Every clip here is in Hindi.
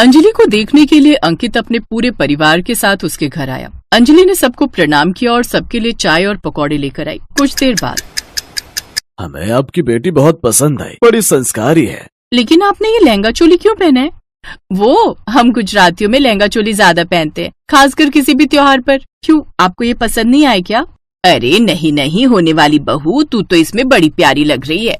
अंजलि को देखने के लिए अंकित अपने पूरे परिवार के साथ उसके घर आया। अंजलि ने सबको प्रणाम किया और सबके लिए चाय और पकौड़े लेकर आई। कुछ देर बाद, हमें आपकी बेटी बहुत पसंद आई, बड़ी संस्कारी है। लेकिन आपने ये लहंगा चोली क्यों पहना है? वो हम गुजरातियों में लहंगा चोली ज्यादा पहनते हैं, खासकर किसी भी त्योहार पर। क्यों, आपको ये पसंद नहीं आया क्या? अरे नहीं नहीं, होने वाली बहू, तू तो इसमें बड़ी प्यारी लग रही है।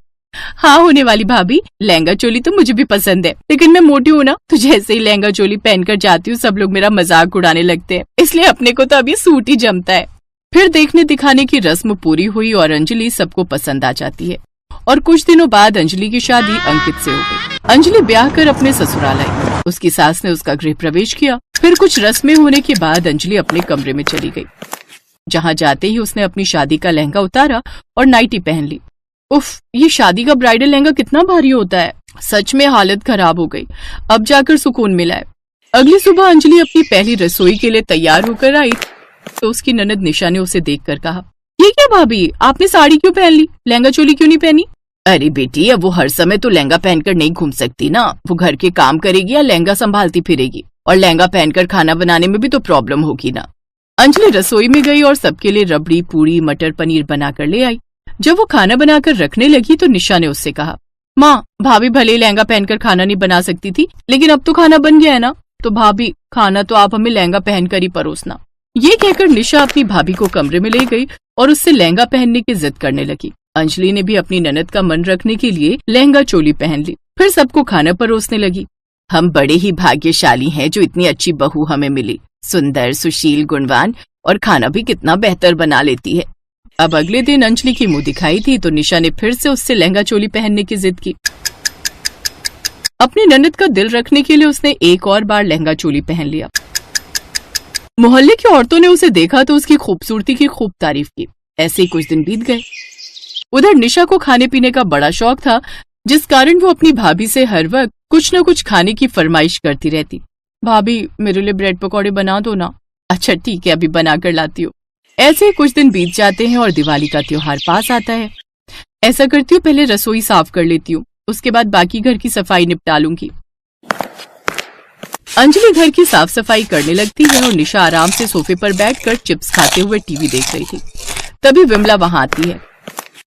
हाँ होने वाली भाभी, लहंगा चोली तो मुझे भी पसंद है, लेकिन मैं मोटी हूँ ना, तो जैसे ही लहंगा चोली पहनकर जाती हूँ सब लोग मेरा मजाक उड़ाने लगते हैं, इसलिए अपने को तो अभी सूट ही जमता है। फिर देखने दिखाने की रस्म पूरी हुई और अंजलि सबको पसंद आ जाती है। और कुछ दिनों बाद अंजलि की शादी अंकित से हो गई। अंजलि ब्याह कर अपने ससुराल आई। उसकी सास ने उसका गृह प्रवेश किया। फिर कुछ रस्में होने के बाद अंजलि अपने कमरे में चली गई। जहाँ जाते ही उसने अपनी शादी का लहंगा उतारा और नाइटी पहन ली। उफ, ये शादी का ब्राइडल लहंगा कितना भारी होता है। सच में हालत खराब हो गई। अब जाकर सुकून मिला है। अगली सुबह अंजलि अपनी पहली रसोई के लिए तैयार होकर आई तो उसकी ननद निशा ने उसे देखकर कहा, ये क्या भाभी, आपने साड़ी क्यों पहन ली, लहंगा चोली क्यों नहीं पहनी? अरे बेटी, अब वो हर समय तो लहंगा पहनकर नहीं घूम सकती ना। वो घर के काम करेगी या लहंगा संभालती फिरेगी, और लहंगा पहनकर खाना बनाने में भी तो प्रॉब्लम होगी ना। अंजलि रसोई में गई और सबके लिए रबड़ी, पूरी, मटर पनीर बनाकर ले आई। जब वो खाना बनाकर रखने लगी तो निशा ने उससे कहा, माँ, भाभी भले ही लहंगा पहनकर खाना नहीं बना सकती थी, लेकिन अब तो खाना बन गया है ना, तो भाभी खाना तो आप हमें लहंगा पहनकर ही परोसना। ये कहकर निशा अपनी भाभी को कमरे में ले गई और उससे लहंगा पहनने की जिद करने लगी। अंजलि ने भी अपनी ननद का मन रखने के लिए लहंगा चोली पहन ली। फिर सबको खाना परोसने लगी। हम बड़े ही भाग्यशाली हैं जो इतनी अच्छी बहू हमें मिली, सुंदर, सुशील, गुणवान, और खाना भी कितना बेहतर बना लेती है। अब अगले दिन अंजलि की मुंह दिखाई थी तो निशा ने फिर से उससे लहंगा चोली पहनने की जिद की। अपनी ननद का दिल रखने के लिए उसने एक और बार लहंगा चोली पहन लिया। मोहल्ले की औरतों ने उसे देखा तो उसकी खूबसूरती की खूब तारीफ की। ऐसे ही कुछ दिन बीत गए। उधर निशा को खाने पीने का बड़ा शौक था, जिस कारण वो अपनी भाभी से हर वक्त कुछ न कुछ खाने की फरमाइश करती रहती। भाभी, मेरे लिए ब्रेड पकौड़े बना दो ना। अच्छा ठीक है, अभी बना कर लाती हूँ। ऐसे ही कुछ दिन बीत जाते हैं और दिवाली का त्योहार पास आता है। ऐसा करती हूँ, पहले रसोई साफ कर लेती हूँ, उसके बाद बाकी घर की सफाई निपटा लूंगी। अंजलि घर की साफ सफाई करने लगती है और निशा आराम से सोफे पर बैठकर चिप्स खाते हुए टीवी देख रही थी। तभी विमला वहां आती है।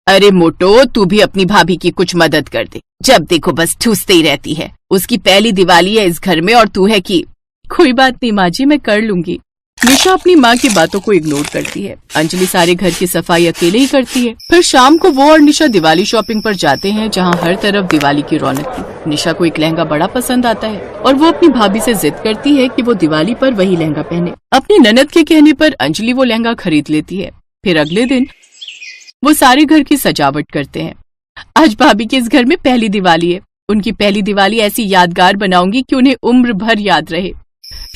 अरे मोटो, तू भी अपनी भाभी की कुछ मदद कर दे, जब देखो बस ठूसते ही रहती है। उसकी पहली दिवाली है इस घर में और तू है कि। कोई बात नहीं माँ जी, मैं कर लूंगी। निशा अपनी माँ की बातों को इग्नोर करती है। अंजलि सारे घर की सफाई अकेले ही करती है। फिर शाम को वो और निशा दिवाली शॉपिंग पर जाते हैं, जहाँ हर तरफ दिवाली की रौनक थी। निशा को एक लहंगा बड़ा पसंद आता है और वो अपनी भाभी से जिद करती है कि वो दिवाली पर वही लहंगा पहने। अपनी ननद के कहने पर अंजलि वो लहंगा खरीद लेती है। फिर अगले दिन वो सारे घर की सजावट करते हैं। आज भाभी के इस घर में पहली दिवाली है। उनकी पहली दिवाली ऐसी यादगार बनाऊंगी कि उन्हें उम्र भर याद रहे।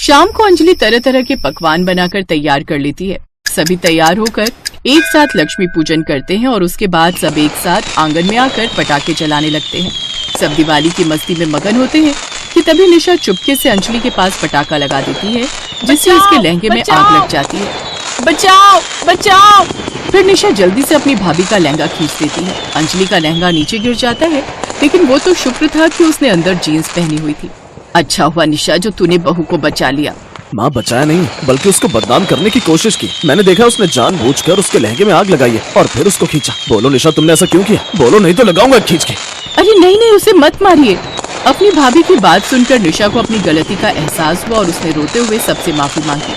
शाम को अंजलि तरह तरह के पकवान बनाकर तैयार कर लेती है। सभी तैयार होकर एक साथ लक्ष्मी पूजन करते हैं और उसके बाद सब एक साथ आंगन में आकर पटाखे जलाने लगते हैं। सब दिवाली की मस्ती में मगन होते हैं कि तभी निशा चुपके से अंजलि के पास पटाखा लगा देती है, जिससे उसके लहंगे में आग लग जाती है। बचाओ बचाओ! फिर निशा जल्दी से अपनी भाभी का लहंगा खींच देती है। अंजलि का लहंगा नीचे गिर जाता है, लेकिन वो तो शुक्र था कि उसने अंदर जीन्स पहनी हुई थी। अच्छा हुआ निशा जो तूने बहू को बचा लिया। माँ, बचाया नहीं बल्कि उसको बदनाम करने की कोशिश की। मैंने देखा उसने जानबूझकर उसके लहंगे में आग लगाई है और फिर उसको खींचा। बोलो निशा, तुमने ऐसा क्यों किया? बोलो, नहीं तो लगाऊंगा खींच के। अरे नहीं नहीं, उसे मत मारिए। अपनी भाभी की बात सुनकर निशा को अपनी गलती का एहसास हुआ और उसने रोते हुए सबसे माफी मांगी।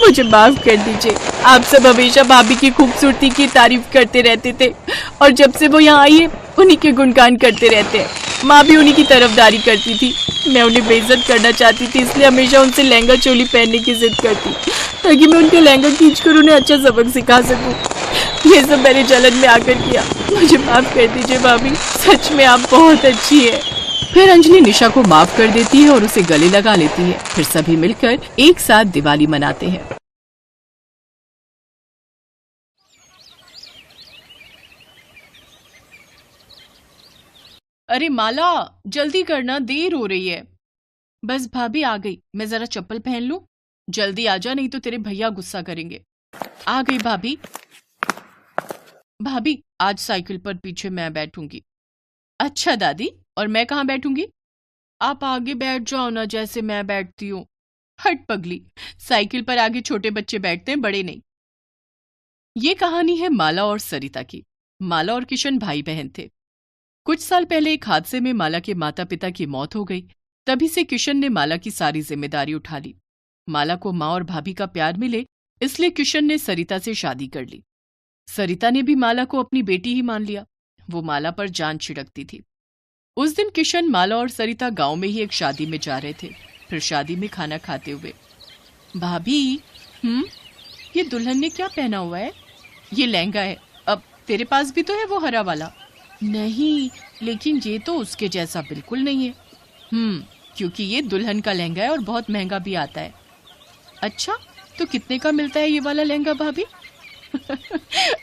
मुझे माफ कर दीजिए, आप सब हमेशा भाभी की खूबसूरती की तारीफ करते रहते थे और जब से वो यहाँ आई है उन्हीं के गुणगान करते रहते हैं। माँ भी उन्हीं की तरफदारी करती थी। मैं उन्हें बेइज्जत करना चाहती थी, इसलिए हमेशा उनसे लहंगा चोली पहनने की जिद करती ताकि मैं उनके लहंगा खींचकर उन्हें अच्छा सबक सिखा सकूं। ये सब मैंने जलन में आकर किया। मुझे माफ कर दीजिए भाभी, सच में आप बहुत अच्छी है। फिर अंजलि निशा को माफ कर देती है और उसे गले लगा लेती है। फिर सभी मिलकर एक साथ दिवाली मनाते हैं। अरे माला, जल्दी करना, देर हो रही है। बस भाभी आ गई, मैं जरा चप्पल पहन लूं। जल्दी आजा, नहीं तो तेरे भैया गुस्सा करेंगे। आ गई भाभी। भाभी, आज साइकिल पर पीछे मैं बैठूंगी। अच्छा दादी, और मैं कहाँ बैठूंगी? आप आगे बैठ जाओ ना, जैसे मैं बैठती हूँ। हट पगली, साइकिल पर आगे छोटे बच्चे बैठते हैं, बड़े नहीं। ये कहानी है माला और सरिता की। माला और किशन भाई बहन थे। कुछ साल पहले एक हादसे में माला के माता पिता की मौत हो गई। तभी से किशन ने माला की सारी जिम्मेदारी उठा ली। माला को माँ और भाभी का प्यार मिले, इसलिए किशन ने सरिता से शादी कर ली। सरिता ने भी माला को अपनी बेटी ही मान लिया। वो माला पर जान छिड़कती थी। उस दिन किशन, माला और सरिता गांव में ही एक शादी में जा रहे थे। फिर शादी में खाना खाते हुए, भाभी ये दुल्हन ने क्या पहना हुआ है? ये लहंगा है। अब तेरे पास भी तो है वो हरा वाला। नहीं, लेकिन ये तो उसके जैसा बिल्कुल नहीं है। क्योंकि ये दुल्हन का लहंगा है और बहुत महंगा भी आता है। अच्छा, तो कितने का मिलता है ये वाला लहंगा भाभी?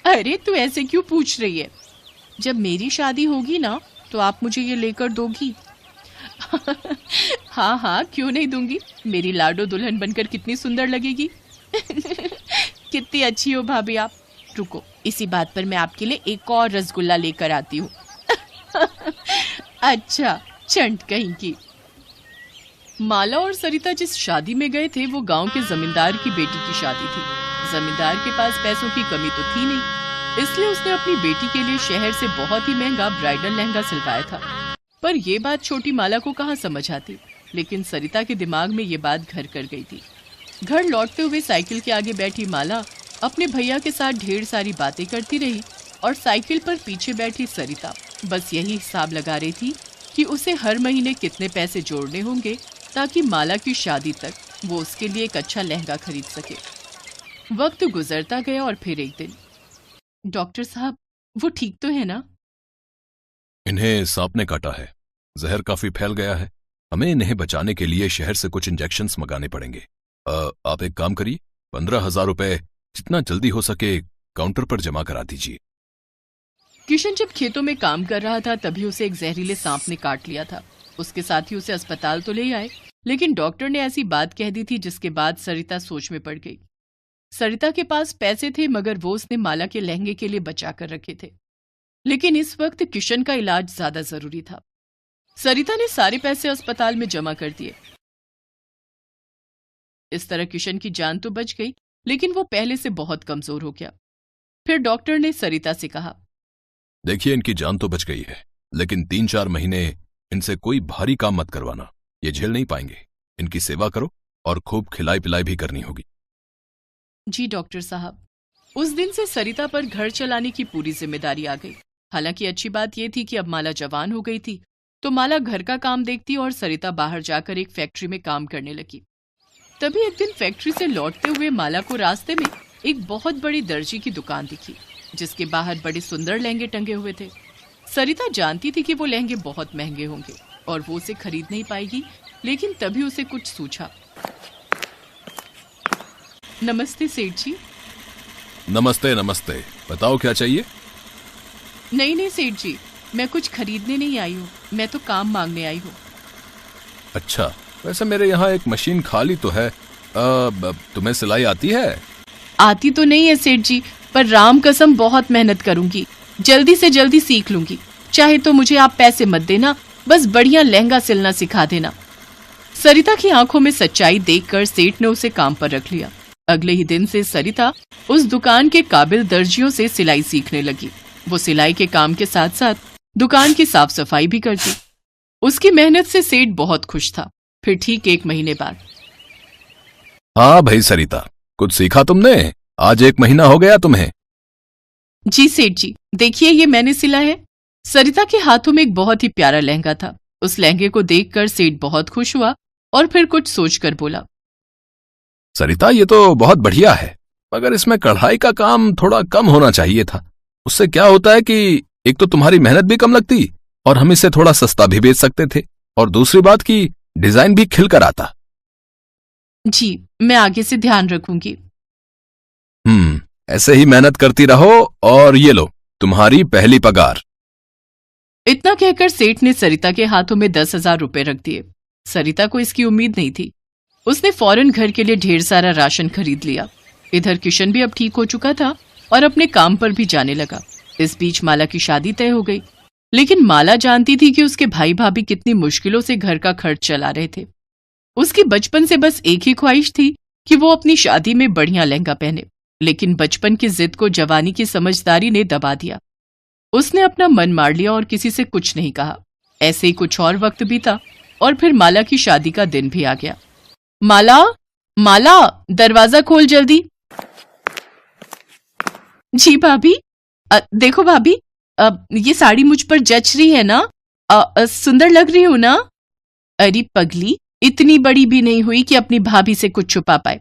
अरे तू ऐसे क्यों पूछ रही है? जब मेरी शादी होगी ना, तो आप मुझे ये लेकर दोगी? हाँ हाँ, क्यों नहीं दूंगी। मेरी लाडो दुल्हन बनकर कितनी सुंदर लगेगी। कितनी अच्छी हो भाभी आप। रुको, इसी बात पर मैं आपके लिए एक और रसगुल्ला लेकर आती हूँ। अच्छा, चंट कहीं की। माला और सरिता जिस शादी में गए थे, वो गांव के जमींदार की बेटी की शादी थी। जमींदार के पास पैसों की कमी तो थी नहीं, इसलिए उसने अपनी बेटी के लिए शहर से बहुत ही महंगा ब्राइडल लहंगा सिलवाया था। पर यह बात छोटी माला को कहाँ समझ आती, लेकिन सरिता के दिमाग में ये बात घर कर गई थी। घर लौटते हुए साइकिल के आगे बैठी माला अपने भैया के साथ ढेर सारी बातें करती रही और साइकिल पर पीछे बैठी सरिता बस यही हिसाब लगा रही थी कि उसे हर महीने कितने पैसे जोड़ने होंगे ताकि माला की शादी तक वो उसके लिए एक अच्छा लहंगा खरीद सके। वक्त गुजरता गया और फिर एक दिन, डॉक्टर साहब, वो ठीक तो है ना? इन्हें सांप ने काटा है। जहर काफी फैल गया है। हमें इन्हें बचाने के लिए शहर से कुछ इंजेक्शंस मंगाने पड़ेंगे। आप एक काम करिए, 15,000 रुपए जितना जल्दी हो सके काउंटर पर जमा करा दीजिए। किशन जब खेतों में काम कर रहा था, तभी उसे एक जहरीले सांप ने काट लिया था। उसके साथी उसे अस्पताल तो ले आए, लेकिन डॉक्टर ने ऐसी बात कह दी थी जिसके बाद सरिता सोच में पड़ गई। सरिता के पास पैसे थे, मगर वो उसने माला के लहंगे के लिए बचा कर रखे थे। लेकिन इस वक्त किशन का इलाज ज्यादा जरूरी था। सरिता ने सारे पैसे अस्पताल में जमा कर दिए। इस तरह किशन की जान तो बच गई, लेकिन वो पहले से बहुत कमजोर हो गया। फिर डॉक्टर ने सरिता से कहा, देखिए, इनकी जान तो बच गई है, लेकिन 3-4 महीने इनसे कोई भारी काम मत करवाना। ये झेल नहीं पाएंगे। इनकी सेवा करो और खूब खिलाई पिलाई भी करनी होगी। जी डॉक्टर साहब। उस दिन से सरिता पर घर चलाने की पूरी जिम्मेदारी आ गई। हालांकि अच्छी बात यह थी कि अब माला जवान हो गई थी, तो माला घर का काम देखती और सरिता बाहर जाकर एक फैक्ट्री में काम करने लगी। तभी एक दिन फैक्ट्री से लौटते हुए माला को रास्ते में एक बहुत बड़ी दर्जी की दुकान दिखी, जिसके बाहर बड़े सुंदर लहंगे टंगे हुए थे। सरिता जानती थी कि वो लहंगे बहुत महंगे होंगे और वो उसे खरीद नहीं पाएगी, लेकिन तभी उसे कुछ सूझा। नमस्ते सेठ जी। नमस्ते नमस्ते, बताओ क्या चाहिए? नहीं सेठ जी, मैं कुछ खरीदने नहीं आई हूँ, मैं तो काम मांगने आई हूँ। अच्छा, वैसे मेरे यहाँ एक मशीन खाली तो है। तुम्हें सिलाई आती है? आती तो नहीं है सेठ जी, पर राम कसम बहुत मेहनत करूंगी, जल्दी से जल्दी सीख लूंगी। चाहे तो मुझे आप पैसे मत देना, बस बढ़िया लहंगा सिलना सिखा देना। सरिता की आंखों में सच्चाई देखकर सेठ ने उसे काम पर रख लिया। अगले ही दिन से सरिता उस दुकान के काबिल दर्जियों से सिलाई सीखने लगी। वो सिलाई के काम के साथ साथ दुकान की साफ सफाई भी करती। उसकी मेहनत से सेठ बहुत खुश था। फिर ठीक 1 महीने बाद, हाँ भाई सरिता, कुछ सीखा तुमने? आज 1 महीना हो गया तुम्हें? जी सेठ जी, देखिए ये मैंने सिला है। सरिता के हाथों में एक बहुत ही प्यारा लहंगा था। उस लहंगे को देखकर सेठ बहुत खुश हुआ और फिर कुछ सोचकर बोला, सरिता, ये तो बहुत बढ़िया है, मगर इसमें कढ़ाई का काम थोड़ा कम होना चाहिए था। उससे क्या होता है कि एक तो तुम्हारी मेहनत भी कम लगती और हम इसे थोड़ा सस्ता भी बेच सकते थे, और दूसरी बात की डिजाइन भी खिल कर आता। जी, मैं आगे से ध्यान रखूंगी। ऐसे ही मेहनत करती रहो, और ये लो तुम्हारी पहली पगार। इतना कहकर सेठ ने सरिता के हाथों में 10,000 रुपए रख दिए। सरिता को इसकी उम्मीद नहीं थी। उसने फौरन घर के लिए ढेर सारा राशन खरीद लिया। इधर किशन भी अब ठीक हो चुका था और अपने काम पर भी जाने लगा। इस बीच माला की शादी तय हो गई, लेकिन माला जानती थी कि उसके भाई भाभी कितनी मुश्किलों से घर का खर्च चला रहे थे। उसकी बचपन से बस एक ही ख्वाहिश थी कि वो अपनी शादी में बढ़िया लहंगा पहने, लेकिन बचपन की जिद को जवानी की समझदारी ने दबा दिया। उसने अपना मन मार लिया और किसी से कुछ नहीं कहा। ऐसे ही कुछ और वक्त बीता और फिर माला की शादी का दिन भी आ गया। माला, माला, दरवाजा खोल जल्दी। जी भाभी। देखो भाभी, ये साड़ी मुझ पर जच रही है ना? सुंदर लग रही हूं ना? अरे पगली, इतनी बड़ी भी नहीं हुई कि अपनी भाभी से कुछ छुपा पाए।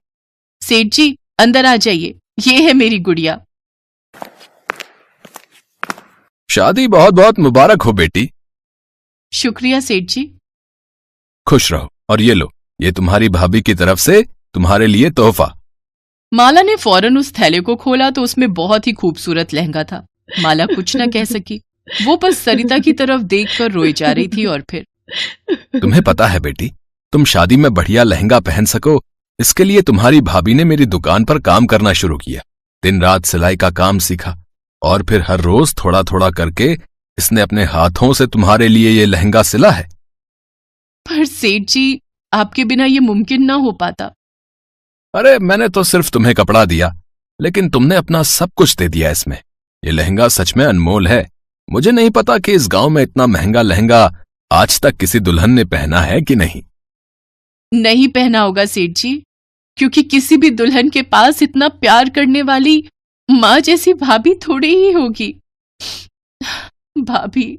सेठ जी अंदर आ जाइए, ये है मेरी गुड़िया। शादी बहुत बहुत मुबारक हो बेटी। शुक्रिया सेठ जी। खुश रहो। और ये लो, ये तुम्हारी भाभी की तरफ से तुम्हारे लिए तोहफा। माला ने फौरन उस थैले को खोला तो उसमें बहुत ही खूबसूरत लहंगा था। माला कुछ न कह सकी, वो बस सरिता की तरफ देखकर रोई जा रही थी। और फिर तुम्हें पता है बेटी, तुम शादी में बढ़िया लहंगा पहन सको, इसके लिए तुम्हारी भाभी ने मेरी दुकान पर काम करना शुरू किया। दिन रात सिलाई का काम सीखा और फिर हर रोज थोड़ा थोड़ा करके इसने अपने हाथों से तुम्हारे लिए ये लहंगा सिला है। पर सेठ जी, आपके बिना ये मुमकिन ना हो पाता। अरे मैंने तो सिर्फ तुम्हें कपड़ा दिया, लेकिन तुमने अपना सब कुछ दे दिया इसमें। ये लहंगा सच में अनमोल है। मुझे नहीं पता कि इस गांव में इतना महंगा लहंगा आज तक किसी दुल्हन ने पहना है कि नहीं। नहीं पहना होगा सेठ जी, क्योंकि किसी भी दुल्हन के पास इतना प्यार करने वाली माँ जैसी भाभी थोड़ी ही होगी। भाभी,